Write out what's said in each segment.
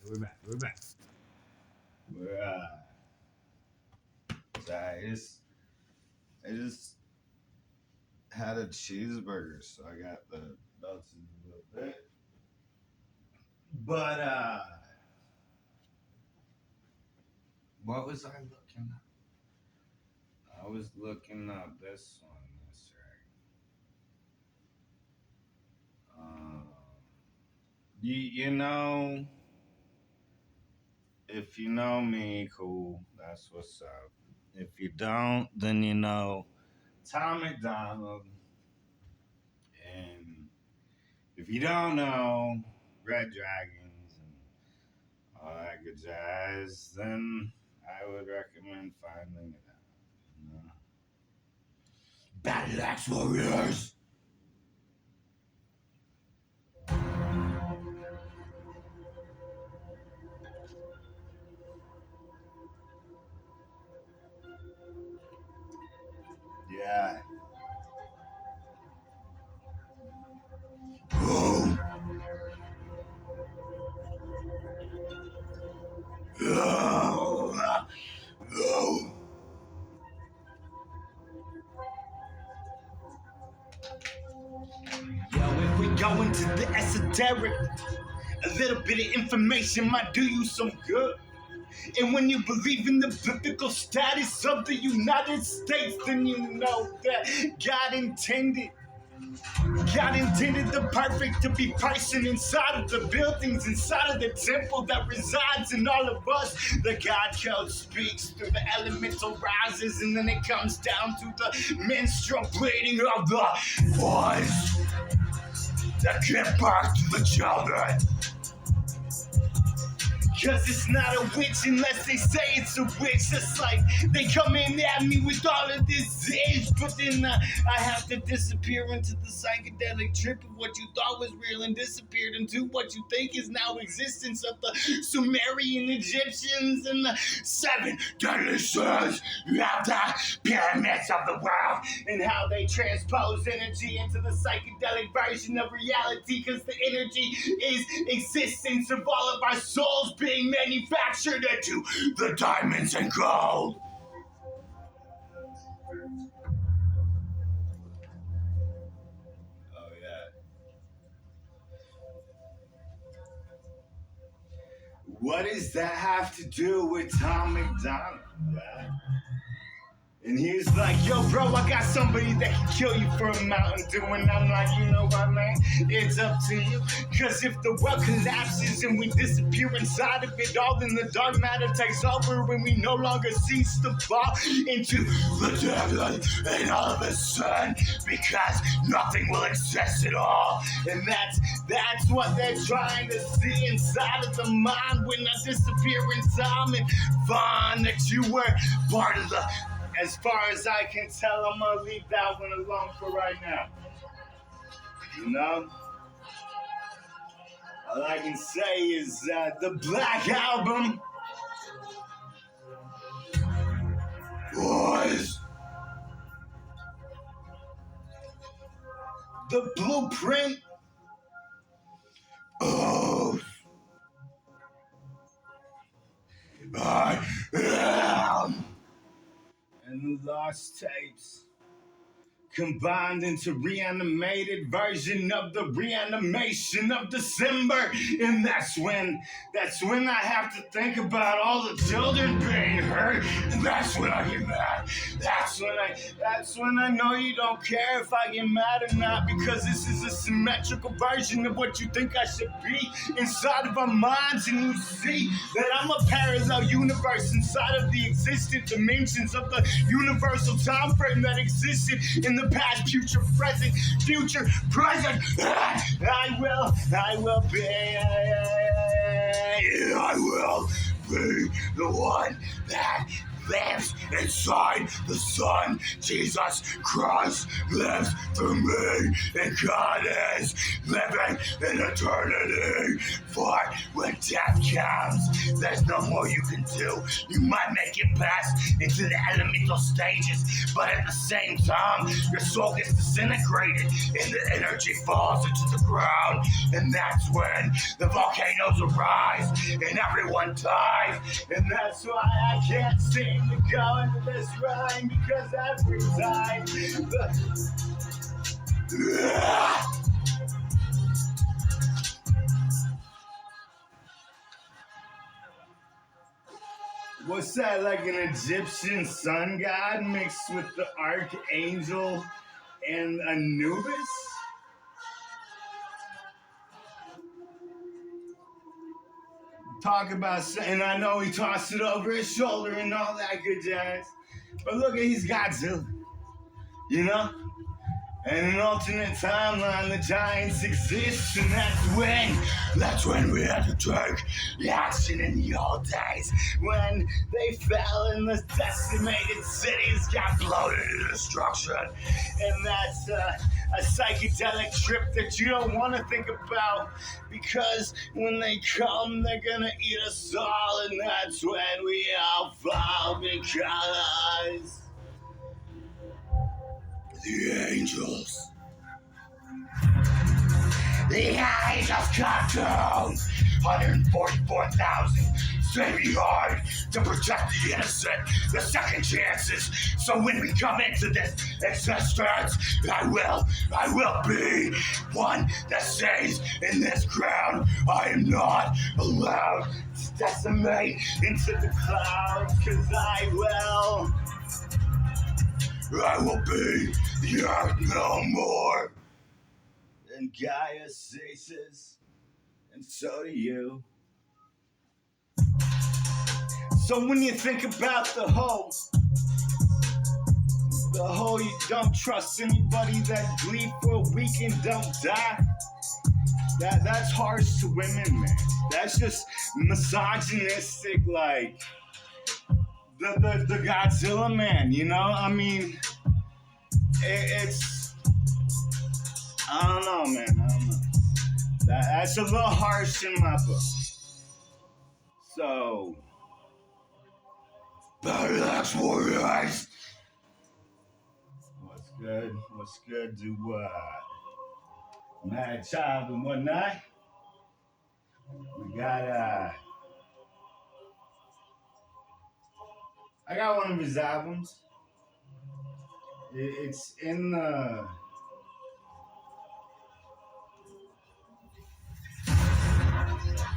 We're back. So I just had a cheeseburger, so I got the belts in a little bit. But what was I looking up? I was looking up this one. That's right. You know, if you know me, cool. That's what's up. If you don't, then you know Tom McDonald. And if you don't know Red Dragons and all that good jazz, then I would recommend finding it out. You know? Battleaxe Warriors! Yeah. Oh. Oh. Oh. Yo, if we go into the esoteric, a little bit of information might do you some good. And when you believe in the biblical status of the United States, then you know that God intended the perfect to be person inside of the buildings, inside of the temple that resides in all of us. The God code speaks through the elemental rises, and then it comes down to the menstrual bleeding of the boys that give birth to the children. Cause it's not a witch unless they say it's a witch. It's like they come in at me with all of this age, but then I have to disappear into the psychedelic trip of what you thought was real and disappeared into what you think is now existence of the Sumerian Egyptians and the 7 deadly sins. You have the pyramids of the world and how they transpose energy into the psychedelic version of reality, cause the energy is existence of all of our souls being manufactured into the diamonds and gold. Oh yeah. What does that have to do with Tom McDonald? Yeah. And he's like, yo, bro, I got somebody that can kill you for a Mountain Dew. And I'm like, you know what, man? It's up to you. Cause if the world collapses and we disappear inside of it all, then the dark matter takes over and we no longer cease to fall into the devil and all of a sudden, because nothing will exist at all. And that's what they're trying to see inside of the mind when I disappear in time and find that you were part of the... As far as I can tell, I'm gonna leave that one alone for right now. You know? All I can say is the Black Album was the blueprint of I am. And the lost tapes combined into reanimated version of the reanimation of December. And that's when I have to think about all the children being hurt. And that's when I get mad. That's when I know you don't care if I get mad or not, because this is a symmetrical version of what you think I should be inside of our minds. And you see that I'm a parallel universe inside of the existent dimensions of the universal time frame that existed in the past, future, present. I will be the one that lives inside the Son. Jesus Christ lives through me, and God is living in eternity. For when death comes, there's no more you can do. You might make it past into the elemental stages, but at the same time, your soul gets disintegrated and the energy falls into the ground. And that's when the volcanoes arise and everyone dies. And that's why I can't seem to go into this rhyme, because every time what's that, like an Egyptian sun god mixed with the archangel and Anubis? Talk about, and I know he tossed it over his shoulder and all that good jazz, but look, he's Godzilla, you know? And an alternate timeline, the giants exist, and that's when we had to take the action in the old days, when they fell and the decimated cities got blown into destruction. And that's a psychedelic trip that you don't want to think about, because when they come, they're gonna eat us all, and that's when we all fall, because the angels come down. 144,000 stay behind to protect the innocent, the second chances. So when we come into this existence, I will be one that stays in this ground. I am not allowed to decimate into the clouds, cause I will be the earth no more. And Gaia ceases, and so do you. So when you think about the whole you don't trust anybody that bleed for a week and don't die, that's harsh to women, man. That's just misogynistic, like the Godzilla man, you know? I mean, it's, I don't know, man, I don't know. That's a little harsh in my book. So, Battleaxe Warriors. What's good? What's good? Do Mad Child and whatnot. We got I got one of his albums. It's in the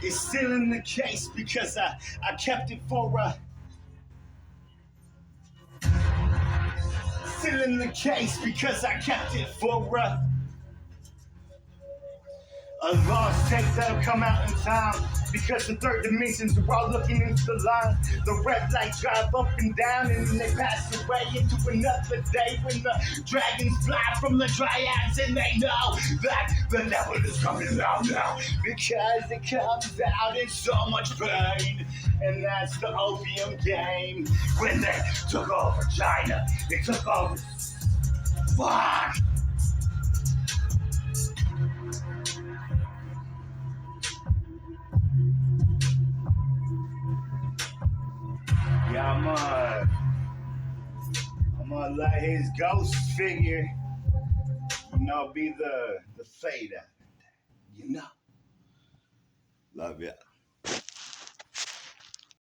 It's still in the case because I kept it for still in the case because I kept it for a lost tape that'll come out in time, because the third dimensions are all looking into the line. The red light drive up and down, and then they pass away into another day when the dragons fly from the dryads, and they know that the devil is coming out now, because it comes out in so much pain. And that's the opium game. When they took over China, they took over. Fuck! Yeah, I'm gonna let his ghost figure, be the fade out. Love ya.